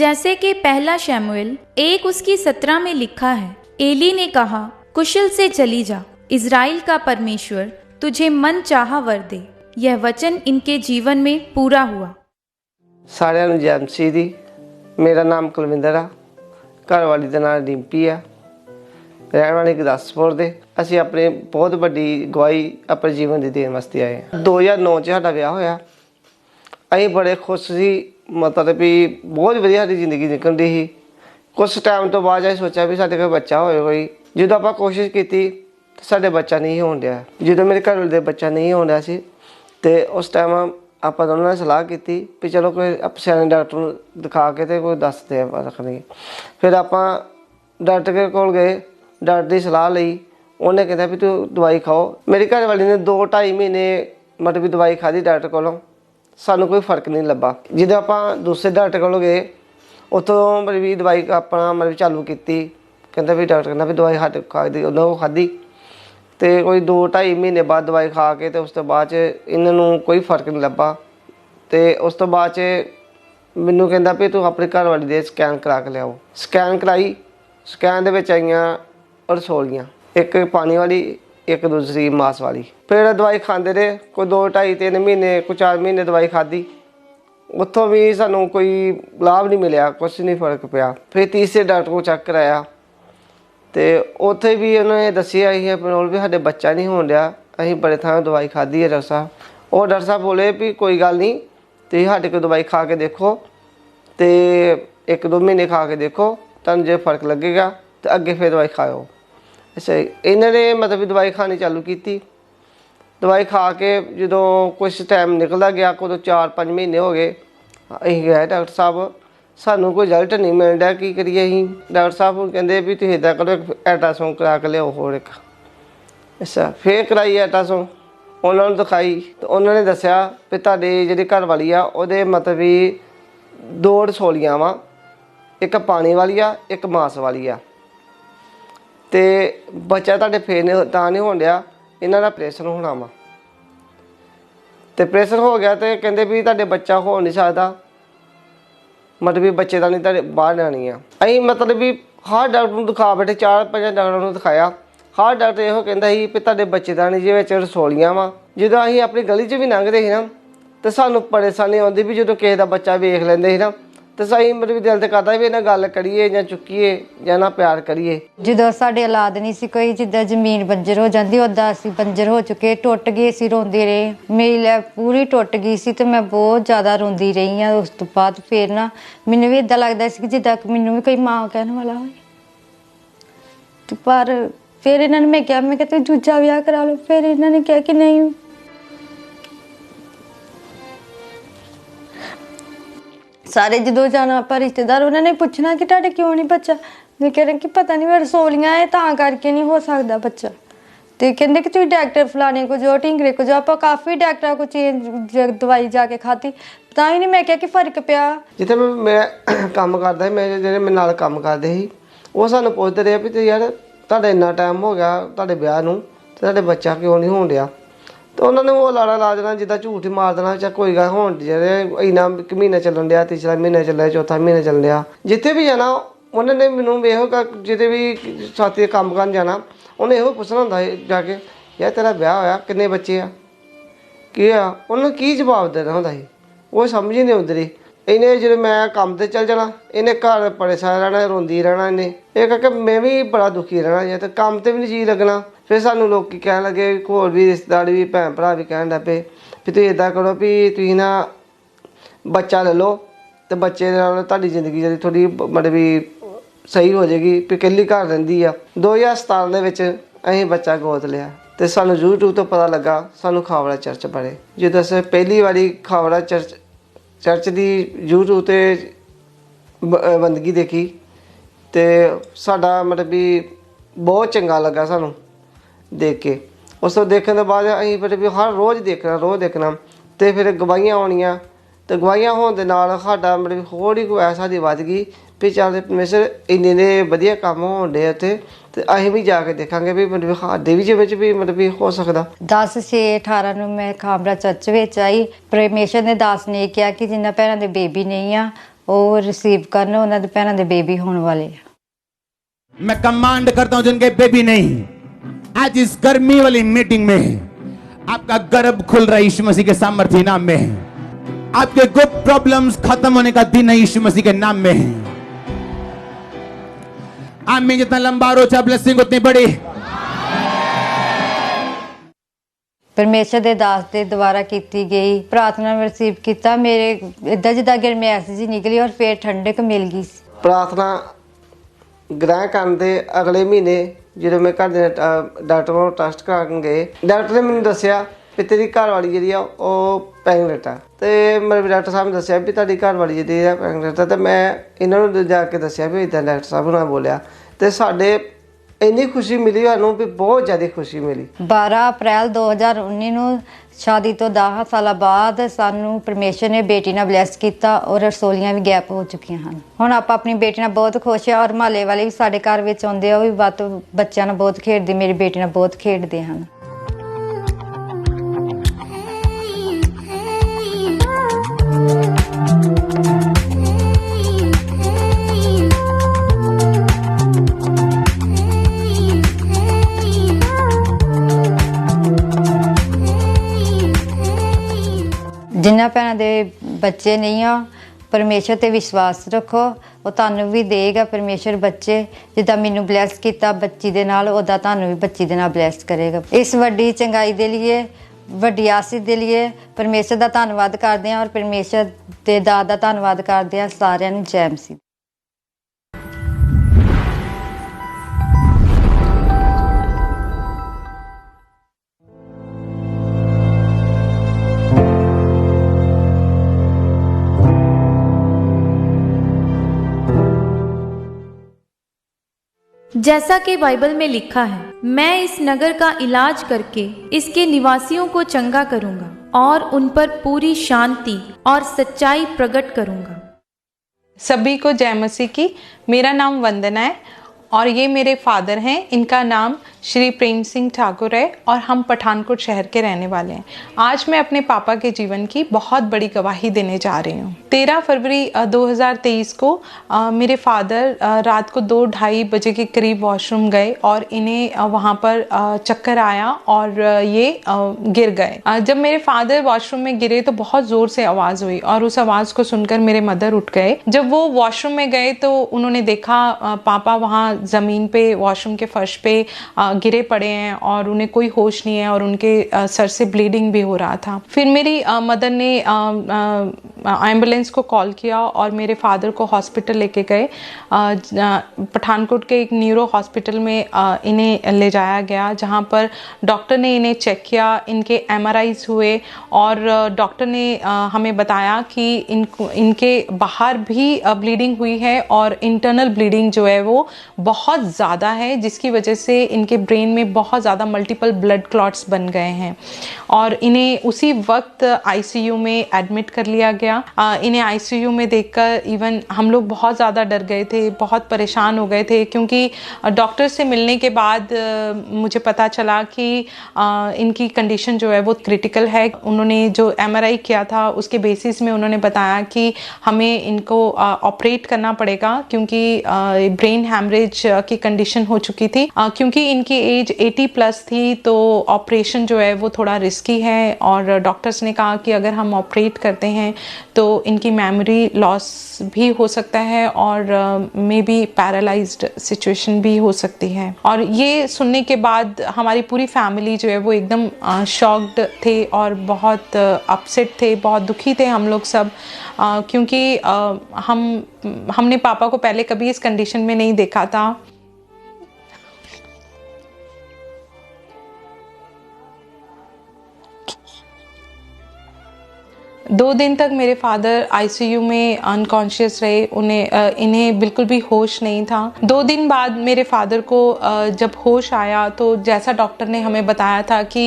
जैसे कि पहला शमूएल 1:17 में लिखा है, एली ने कहा, कुशल से चली जा, इज़राइल का परमेश्वर तुझे मन चाहा वर दे। यह वचन इनके जीवन में पूरा हुआ। सारिਆਂ ਨੂੰ ਜੈ ਮਸੀਹ ਦੀ। मेरा नाम कुलविंदर आ, घर वाली का नाम डिंपी आ, रहने वाले गुरदासपुर दे। ਅਸੀਂ अपने बहुत ਵੱਡੀ ਗਵਾਹੀ अपने जीवन ਦੀ ਦੇਣ ਵਾਸਤੇ ਆਏ ਹਾਂ। 2009 ਚ ਸਾਡਾ ਵਿਆਹ ਹੋਇਆ। ਅਸੀਂ ਬੜੇ ਖੁਸ਼ ਸੀ, मतलब भी बहुत ਵਧੀਆ ਸਾਡੀ ਜ਼ਿੰਦਗੀ ਨਿਕਲਦੀ ਸੀ। ਕੁਛ ਟਾਈਮ ਤੋਂ ਬਾਅਦ ਅਸੀਂ ਸੋਚਿਆ ਵੀ ਸਾਡੇ ਕੋਲ ਬੱਚਾ ਹੋਵੇ ਕੋਈ। ਜਦੋਂ ਆਪਾਂ ਕੋਸ਼ਿਸ਼ ਕੀਤੀ ਤਾਂ ਸਾਡੇ ਬੱਚਾ ਨਹੀਂ ਹੋਣ ਡਿਆ। ਜਦੋਂ ਮੇਰੇ ਘਰ ਵਾਲੇ ਦੇ ਬੱਚਾ ਨਹੀਂ ਹੋਣ ਡਿਆ ਸੀ ਤੇ ਉਸ ਟਾਈਮ ਆਪਾਂ ਦੋਨਾਂ ਨੇ ਸਲਾਹ ਕੀਤੀ ਵੀ ਚਲੋ ਕੋਈ ਸਿਆਣੇ ਡਾਕਟਰ ਨੂੰ ਦਿਖਾ ਕੇ ਤੇ ਕੋਈ ਦੱਸਦੇ ਆ ਰੱਖਣਗੇ। ਫਿਰ ਆਪਾਂ ਡਾਕਟਰ ਦੇ ਕੋਲ ਗਏ, ਡਾਕਟਰ ਦੀ ਸਲਾਹ ਲਈ। ਉਹਨੇ ਕਹਿੰਦਾ ਵੀ ਤੂੰ ਦਵਾਈ ਖਾਓ। ਮੇਰੀ ਘਰ ਵਾਲੀ ਨੇ 2-2.5 ਮਹੀਨੇ मतलब दवाई खाधी डॉक्टर कोलों, सानू कोई फर्क नहीं लभा। जो आप दूसरे डॉक्टर को गए, उतों मतलब भी दवाई अपना मतलब चालू की, कहता भी डॉक्टर कहना भी दवाई खा उन्होंने को खाधी तो कोई 2-2.5 महीने बाद दवाई खा के तो उस तो बाद इन्हों कोई फर्क नहीं लभा। तो उस तो बाद मैनू कहता भी तू अपनी घर वाली दे स्कैन करा के लियाओ। स्कैन कराई, स्कैन दे विच आईयां रसौलियाँ, एक पानी वाली एक दूसरी मास वाली। फिर दवाई खाते रहे, कोई 2-2.5-3 महीने, कोई 4 महीने दवाई खाधी, उत्थों भी सानू कोई लाभ नहीं मिला, कुछ नहीं फर्क पिया। फिर तीसरे डॉक्टर को चेक कराया तो उत्थे भी उन्होंने दसिया भी साडे बच्चा नहीं होण दिया। असीं बड़े थां दवाई खाधी है डॉक्टर साहब। और डॉक्टर साहब बोले भी कोई गल नहीं, तुसीं साडे कोल दवाई खा के देखो तो 1-2 महीने खा के देखो, तुहानूं जे फर्क लगेगा तो अगे फिर दवाई खाओ। अच्छा, इन्होंने मतलब भी दवाई खानी चालू की। दवाई खा के जो कुछ टाइम निकलता गया, को 4-5 महीने हो गए, अं गए डॉक्टर साहब, सानू कोई रिजल्ट नहीं मिल रहा, की करिए। अं डॉक्टर साहब कहते भी तुम इदा करो, अल्ट्रासाउंड करा के लियाओ होर एक। अच्छा, फिर कराई अल्ट्रासाउंड, उन्होंने दिखाई तो उन्होंने दसिया भी तुहाडी जिहड़ी घर वाली आ उहदे मतलब भी 2 रसौलियाँ वा, एक पानी वाली आ, एक मास वाली आ। तो बच्चा तुहाडे फेर तां नहीं होण दिया, इन्हां दा ऑपरेशन होना वा। तो ऑपरेशन हो गया तो कहते भी तुहाडे बच्चा हो नहीं सकता, मतलब भी बच्चे का नहीं तुहाडे बाहर आनी आ। असीं मतलब भी हर डॉक्टर को दिखा बैठे, 4-5 डॉक्टर को दिखाया, हर डॉक्टर इहो कहंदा ਸੀ भी तुहाडे बच्चे का नहीं जे विच रसौलियां वा। ਜਦੋਂ ਅਸੀਂ अपनी गली च भी लंघदे ਸੀ ना तो सानू परेशानी आउंदी भी जो किसी का बच्चा वेख लैंदे ਸੀ ना तो सही मतलब दिल तो करता भी इन्हें गल करिए या चुकीए या ना प्यार करिए। जो साढ़े औलाद नहीं सी कोई, जिद्दां जमीन बंजर हो जाती उदा असीं बंजर हो चुके, टुट गए सी, रोंदे रहे। मेरी लाइफ पूरी टुट गई सी तो मैं बहुत ज़्यादा रोंदी रही हाँ। उस तो बाद फिर ना मैनूं भी इदां लगदा सी कि जिद्दां मैनूं भी कोई माँ कहने वाला होए। तो पर फिर इन्होंने मैं कहा तुसीं दूजा विआह करा लो। फिर इन्होंने कहा कि नहीं, सारे जो जाना आप रिश्तेदार उन्होंने पूछना कि तुहाडे क्यों नहीं बच्चा। मैं कह रही कि पता नहीं रसौलियाँ है तां करके नहीं हो सकता बच्चा। तो कहते कि तुम डॉक्टर फलाने को जाओ, ढिंगरे को जाओ। आप काफ़ी डॉक्टर को चेंज दवाई जाके खाती, तां ही नहीं मैं क्या कि फर्क पिया। जिथे मैं काम करता मेरे जो मेरे नाल काम करते ही वो सानू पुछते रहे भी यार तुहाडा इन्ना टाइम हो गया तुहाडे ब्याह नूं ते तुहाडे बच्चा क्यों नहीं होण दिया। तो उन्होंने वो लाड़ा ला देना, जिदा झूठ ही मार देना, चाहे कोई गल होण जे इन्ना महीना चलन दिया, तीसरा महीना चल रहा, चौथा महीना चल रहा। जिथे भी जाना उन्होंने मैनू इहो जिते भी साथी काम करन जाना उन्हें इहो पुछना होंदा जाके, यार तेरा ब्याह होया, किन्ने बच्चे आ, की आ। उन्होंने की जवाब देना होंदा ही, वो समझ ही नहीं आउंदी रही। इन्हें जो मैं काम ते चल जाना, इन्हें घर परेशान रहना, रोंदी रहना। इन्हें यह कह मैं भी बड़ा दुखी रहना, या तो काम ते भी नहीं जी लगना। फिर सानू लोग कह लगे, होर भी रिश्तेदार भी भैन भरा भी कहन लग पे भी तुसीं इदां करो भी तुसीं ना बच्चा ले लो तो बच्चे नाल तुहाडी जिंदगी जी थोड़ी मतलब भी सही हो जाएगी। भी कल्ली घर रहिंदी आ। 2017 दे विच असीं बच्चा गोद लिया तो सानू यूट्यूब तो पता लगा सानू खावड़ा चर्च बारे। जो असीं पहली वारी खावड़ा चर्च की यूट्यूब ते बंदगी देखी तो साडा मतलब भी बहुत चंगा लगा सानू देख के। उस तो देखने के बाद असीं फिर भी हर रोज़ देखना तो फिर गवाहियाँ आउणियां तो गवाहियाँ होने के नाल साडा मतलब होर ही कोई ऐसा दी वध गई भी चल परमेश्वर इन्ने वधिया काम होण डे उत्थे तो असीं भी जाके देखांगे भी मतलब साडे भी जिवें च भी मतलब भी हो सकदा। 10/6/18 ਨੂੰ मैं खामड़ा चर्च विच आई। परमेश्वर ने दास ने कहा कि जिन्हां भैणां दे बेबी नहीं आ ਉਹ ਰਿਸੀਵ ਕਰਨ। ਉਹਨਾਂ ਦੇ ਭੈਣਾਂ ਦੇ ਬੇਬੀ ਹੋਣ ਵਾਲੇ ਆ। मैं कमांड करता हूं जिनके बेबी नहीं, आज इस गर्मी वाली मीटिंग में आपका गर्भ खुल रहा है यीशु मसीह के सामर्थ्य नाम में। आपके गुप्त प्रॉब्लम्स खत्म होने का दिन है यीशु मसीह के नाम में। आमीन। जितना लंबा रोचा ब्लेसिंग उतनी बड़ी। ਪਰਮੇਸ਼ਰ ਦੇ ਦਾਸ ਦੇ ਦੁਆਰਾ ਕੀਤੀ ਗਈ ਪ੍ਰਾਰਥਨਾ ਮੈਂ ਰਿਸੀਵ ਕੀਤਾ। ਮੇਰੇ ਇਦਾਂ ਜਿੱਦਾਂ ਗਰਮੈਸ਼ ਜੀ ਨਿਕਲੀ ਔਰ ਫੇਰ ਠੰਡਕ ਮਿਲ ਗਈ। ਪ੍ਰਾਰਥਨਾ ਗ੍ਰਹਿ ਕਰਨ ਦੇ ਅਗਲੇ ਮਹੀਨੇ ਜਦੋਂ ਮੈਂ ਘਰ ਦੇ ਡਾਕਟਰ ਕੋਲ ਟੈਸਟ ਕਰਾਉਣ ਗਏ, ਡਾਕਟਰ ਨੇ ਮੈਨੂੰ ਦੱਸਿਆ ਵੀ ਤੇਰੀ ਘਰ ਵਾਲੀ ਜਿਹੜੀ ਆ ਉਹ ਪ੍ਰੈਗਨੈਂਟ ਆ। ਤੇ ਮੇਰੇ ਡਾਕਟਰ ਸਾਹਿਬ ਨੇ ਦੱਸਿਆ ਵੀ ਤੁਹਾਡੀ ਘਰ ਵਾਲੀ ਜਿਹੜੀ ਆ ਪ੍ਰੈਗਨੈਂਟ ਆ। ਤੇ ਮੈਂ ਇਹਨਾਂ ਨੂੰ ਜਾ ਕੇ ਦੱਸਿਆ ਵੀ ਇੱਦਾਂ ਡਾਕਟਰ ਸਾਹਿਬ ਨਾਲ ਬੋਲਿਆ। ਤੇ ਸਾਡੇ ਇੰਨੀ ਖੁਸ਼ੀ ਮਿਲੀ ਸਾਨੂੰ ਵੀ ਬਹੁਤ ਜ਼ਿਆਦਾ ਖੁਸ਼ੀ ਮਿਲੀ। 12 ਅਪ੍ਰੈਲ 2019 ਨੂੰ ਸ਼ਾਦੀ ਤੋਂ 10 ਸਾਲਾਂ ਬਾਅਦ ਸਾਨੂੰ ਪਰਮੇਸ਼ਰ ਨੇ ਬੇਟੀ ਨਾਲ ਬਲੈਸ ਕੀਤਾ ਔਰ ਰਸੋਲੀਆਂ ਵੀ ਗੈਪ ਹੋ ਚੁੱਕੀਆਂ ਹਨ। ਹੁਣ ਆਪਾਂ ਆਪਣੀ ਬੇਟੀ ਨਾਲ ਬਹੁਤ ਖੁਸ਼ ਆ ਔਰ ਮਹੱਲੇ ਵਾਲੇ ਵੀ ਸਾਡੇ ਘਰ ਵਿੱਚ ਆਉਂਦੇ ਆ, ਉਹ ਵੀ ਬੱਚਿਆਂ ਨਾਲ ਬਹੁਤ ਖੇਡਦੇ, ਮੇਰੀ ਬੇਟੀ ਨਾਲ ਬਹੁਤ ਖੇਡਦੇ ਹਨ। ਜਿਨ੍ਹਾਂ ਭੈਣਾਂ ਦੇ ਬੱਚੇ ਨਹੀਂ ਆ, ਪਰਮੇਸ਼ਰ ਤੇ ਵਿਸ਼ਵਾਸ ਰੱਖੋ, ਉਹ ਤੁਹਾਨੂੰ ਵੀ ਦੇਗਾ ਪਰਮੇਸ਼ਰ ਬੱਚੇ। ਜਿੱਦਾਂ ਮੈਨੂੰ ਬਲੈਸ ਕੀਤਾ ਬੱਚੀ ਦੇ ਨਾਲ, ਉੱਦਾਂ ਤੁਹਾਨੂੰ ਵੀ ਬੱਚੀ ਦੇ ਨਾਲ ਬਲੈਸ ਕਰੇਗਾ। ਇਸ ਵੱਡੀ ਚੰਗਾਈ ਦੇ ਲਈ, ਵੱਡੀ ਆਸੀਸ ਦੇ ਲਈ ਪਰਮੇਸ਼ਰ ਦਾ ਧੰਨਵਾਦ ਕਰਦੇ ਹਾਂ ਔਰ ਪਰਮੇਸ਼ਰ ਦੇ ਦਾਸ ਦਾ ਧੰਨਵਾਦ ਕਰਦੇ ਹਾਂ। ਸਾਰਿਆਂ ਨੂੰ ਜੈ ਮਸੀਹ। जैसा कि बाइबल में लिखा है, मैं इस नगर का इलाज करके इसके निवासियों को चंगा करूंगा और उन पर पूरी शांति और सच्चाई प्रकट करूंगा। सभी को जय मसीह की। मेरा नाम वंदना है और ये मेरे फादर हैं। इनका नाम श्री प्रेम सिंह ठाकुर है और हम पठानकोट शहर के रहने वाले हैं। आज मैं अपने पापा के जीवन की बहुत बड़ी गवाही देने जा रही हूँ। 13 फरवरी 2023 को मेरे फादर रात को 2-2:30 बजे के करीब वॉशरूम गए और इन्हें वहाँ पर चक्कर आया और ये गिर गए। जब मेरे फादर वॉशरूम में गिरे तो बहुत ज़ोर से आवाज़ हुई और उस आवाज़ को सुनकर मेरे मदर उठ गए। जब वो वॉशरूम में गए तो उन्होंने देखा पापा वहाँ ज़मीन पे वॉशरूम के फर्श पे गिरे पड़े हैं और उन्हें कोई होश नहीं है और उनके सर से ब्लीडिंग भी हो रहा था। फिर मेरी मदर ने एम्बुलेंस को कॉल किया और मेरे फादर को हॉस्पिटल लेके गए। पठानकोट के एक न्यूरो हॉस्पिटल में इन्हें ले जाया गया, जहाँ पर डॉक्टर ने इन्हें चेक किया, इनके MRIs हुए और डॉक्टर ने हमें बताया कि इनके बाहर भी ब्लीडिंग हुई है और इंटरनल ब्लीडिंग जो है वो बहुत ज़्यादा है, जिसकी वजह से इनके ब्रेन में बहुत ज़्यादा मल्टीपल ब्लड क्लॉट्स बन गए हैं और इन्हें उसी वक्त ICU में एडमिट कर लिया गया। इन्हें ICU में देखकर इवन हम लोग बहुत ज़्यादा डर गए थे, बहुत परेशान हो गए थे, क्योंकि डॉक्टर से मिलने के बाद मुझे पता चला कि इनकी कंडीशन जो है वो क्रिटिकल है। उन्होंने जो MRI किया था उसके बेसिस में उन्होंने बताया कि हमें इनको ऑपरेट करना पड़ेगा, क्योंकि ब्रेन हैमरेज की कंडीशन हो चुकी थी। क्योंकि इनकी एज 80+ थी तो ऑपरेशन जो है वो थोड़ा रिस्की है और डॉक्टर्स ने कहा कि अगर हम ऑपरेट करते हैं तो इनकी मेमोरी लॉस भी हो सकता है और मे बी पैरालाइज्ड सिचुएशन भी हो सकती है। और ये सुनने के बाद हमारी पूरी फैमिली जो है वो एकदम शॉक्ड थे और बहुत अपसेट थे, बहुत दुखी थे हम लोग सब, क्योंकि हमने पापा को पहले कभी इस कंडीशन में नहीं देखा था। 2 दिन तक मेरे फादर ICU में अनकॉन्शियस रहे, इन्हें बिल्कुल भी होश नहीं था। 2 दिन बाद मेरे फादर को जब होश आया तो जैसा डॉक्टर ने हमें बताया था कि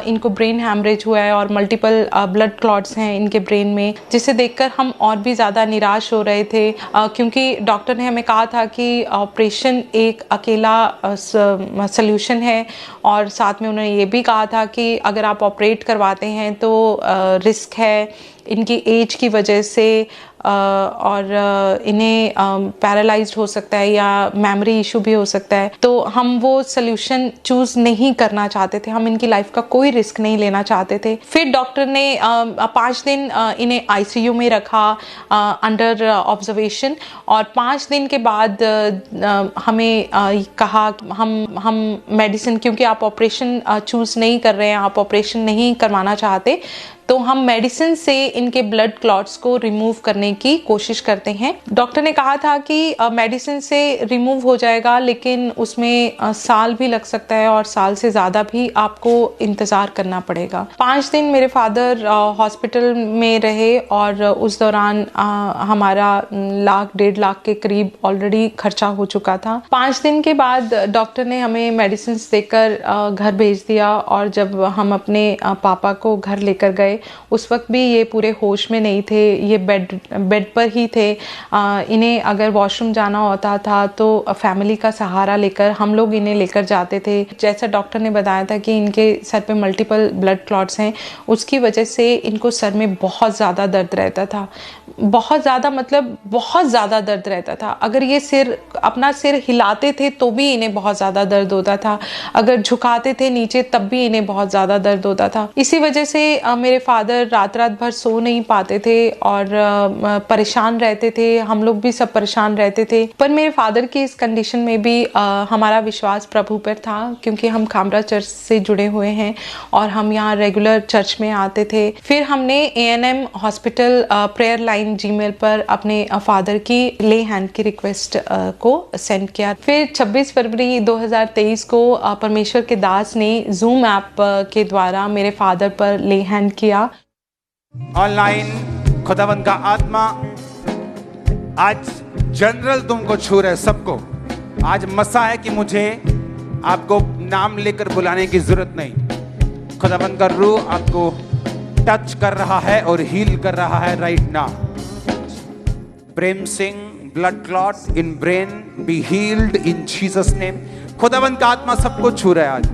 इनको ब्रेन हैमरेज हुआ है और मल्टीपल ब्लड क्लॉट्स हैं इनके ब्रेन में, जिसे देखकर हम और भी ज़्यादा निराश हो रहे थे, क्योंकि डॉक्टर ने हमें कहा था कि ऑपरेशन एक अकेला सल्यूशन है और साथ में उन्होंने ये भी कहा था कि अगर आप ऑपरेट करवाते हैं तो रिस्क है इनकी एज की वजह से और इन्हें पैरालाइज्ड हो सकता है या मेमोरी इशू भी हो सकता है। तो हम वो सोल्यूशन चूज़ नहीं करना चाहते थे, हम इनकी लाइफ का कोई रिस्क नहीं लेना चाहते थे। फिर डॉक्टर ने 5 दिन इन्हें आईसीयू में रखा अंडर ऑब्जर्वेशन, और 5 दिन के बाद हमें कहा हम मेडिसिन, क्योंकि आप ऑपरेशन चूज़ नहीं कर रहे हैं, आप ऑपरेशन नहीं करवाना चाहते, तो हम मेडिसिन से इनके ब्लड क्लॉट्स को रिमूव करने की कोशिश करते हैं। डॉक्टर ने कहा था कि मेडिसिन से रिमूव हो जाएगा, लेकिन उसमें साल भी लग सकता है और साल से ज़्यादा भी आपको इंतज़ार करना पड़ेगा। 5 दिन मेरे फादर हॉस्पिटल में रहे और उस दौरान हमारा 1.5 लाख के करीब ऑलरेडी खर्चा हो चुका था। 5 दिन के बाद डॉक्टर ने हमें मेडिसिन देकर घर भेज दिया, और जब हम अपने पापा को घर लेकर गए, उस वक्त भी ये पूरे होश में नहीं थे, ये बेड पर ही थे। इन्हें अगर वॉशरूम जाना होता था तो फैमिली का सहारा लेकर हम लोग इन्हें लेकर जाते थे। जैसा डॉक्टर ने बताया था कि इनके सर पे मल्टीपल ब्लड क्लॉट्स हैं, उसकी वजह से इनको सर में बहुत ज़्यादा दर्द रहता था, बहुत ज़्यादा, मतलब बहुत ज़्यादा दर्द रहता था। अगर ये अपना सिर हिलाते थे तो भी इन्हें बहुत ज़्यादा दर्द होता था, अगर झुकाते थे नीचे तब भी इन्हें बहुत ज़्यादा दर्द होता था। इसी वजह से मेरे फादर रात भर सो नहीं पाते थे और परेशान रहते थे, हम लोग भी सब परेशान रहते थे। पर मेरे फादर की इस कंडीशन में भी हमारा विश्वास प्रभु पर था, क्योंकि हम खामरा चर्च से जुड़े हुए हैं और हम यहाँ रेगुलर चर्च में आते थे। फिर हमने ANM hospital prayer line Gmail पर अपने फादर की ले हैंड की रिक्वेस्ट को सेंड किया। फिर 26 फरवरी 2023 को परमेश्वर के दास ने जूम ऐप के द्वारा मेरे फादर पर ले हैंड किया। ऑनलाइन खुदावंद का आत्मा आज जनरल तुमको छू रहे, सबको। आज मसा है कि मुझे आपको नाम लेकर बुलाने की जरूरत नहीं। खुदावंद का रूह आपको टच कर रहा है और हील कर रहा है right now. Prem Singh, blood clot in brain be healed in Jesus name. खुदावंद का आत्मा सबको छू रहा है आज,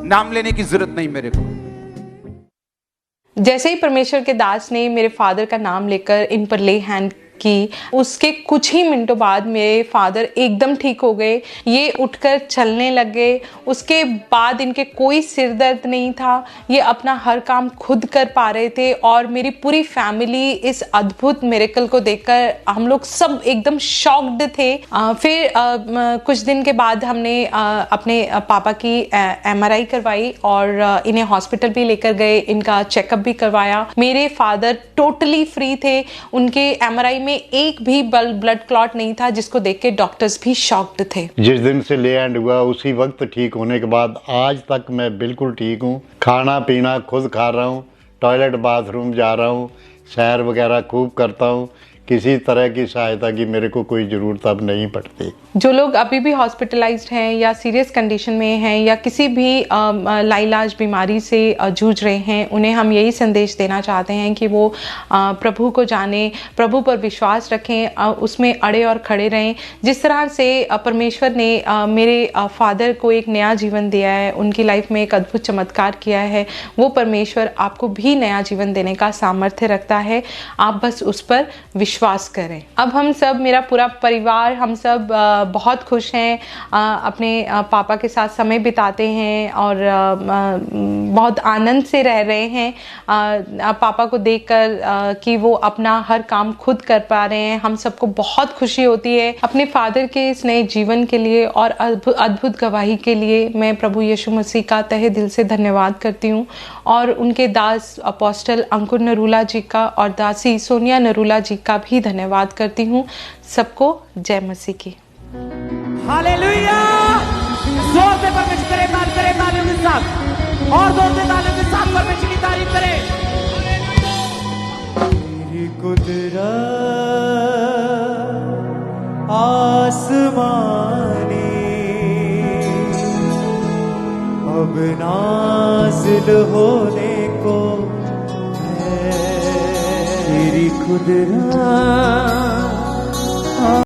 नाम लेने की जरूरत नहीं मेरे को। जैसे ही परमेश्वर के दास ने मेरे फादर का नाम लेकर इन पर ले हैंड की, उसके कुछ ही मिनटों बाद मेरे फादर एकदम ठीक हो गए, ये उठकर चलने लगे। उसके बाद इनके कोई सिर दर्द नहीं था, ये अपना हर काम खुद कर पा रहे थे, और मेरी पूरी फैमिली इस अद्भुत मिरेकल को देखकर हम लोग सब एकदम शॉक्ड थे। फिर कुछ दिन के बाद हमने अपने पापा की MRI करवाई और इन्हें हॉस्पिटल भी लेकर गए, इनका चेकअप भी करवाया। मेरे फादर टोटली फ्री थे, उनके MRI में एक भी ब्लड क्लॉट नहीं था, जिसको देख के डॉक्टर्स भी शॉक्ड थे। जिस दिन से ले हैंड हुआ उसी वक्त ठीक होने के बाद आज तक मैं बिल्कुल ठीक हूँ। खाना पीना खुद खा रहा हूँ, टॉयलेट बाथरूम जा रहा हूँ, सैर वगैरह खूब करता हूँ। किसी तरह की सहायता की मेरे को कोई ज़रूरत अब नहीं पड़ती। जो लोग अभी भी हॉस्पिटलाइज्ड हैं या सीरियस कंडीशन में हैं या किसी भी लाइलाज बीमारी से जूझ रहे हैं, उन्हें हम यही संदेश देना चाहते हैं कि वो प्रभु को जाने, प्रभु पर विश्वास रखें, उसमें अड़े और खड़े रहें। जिस तरह से परमेश्वर ने मेरे फादर को एक नया जीवन दिया है, उनकी लाइफ में एक अद्भुत चमत्कार किया है, वो परमेश्वर आपको भी नया जीवन देने का सामर्थ्य रखता है। आप बस उस पर विश्वास करें। अब हम सब, मेरा पूरा परिवार, हम सब बहुत खुश हैं, अपने पापा के साथ समय बिताते हैं और बहुत आनंद से रह रहे हैं। पापा को देखकर कि वो अपना हर काम खुद कर पा रहे हैं, हम सबको बहुत खुशी होती है। अपने फादर के इस नए जीवन के लिए और अद्भुत गवाही के लिए मैं प्रभु यीशु मसीह का तहे दिल से धन्यवाद करती हूँ, और उनके दास अपोस्टल अंकुर नरूला जी का और दासी सोनिया नरूला जी का भी धन्यवाद करती हूँ। सबको जय मसीह की। हालेलुया! जोर से परमेश्वर करे तालियों के साथ, और जोर से तालियों के साथ परमेश्वर की तारीफ करें। तेरी कुदरत आसमानी अब नाज़िल होने को है। तेरी कुदरत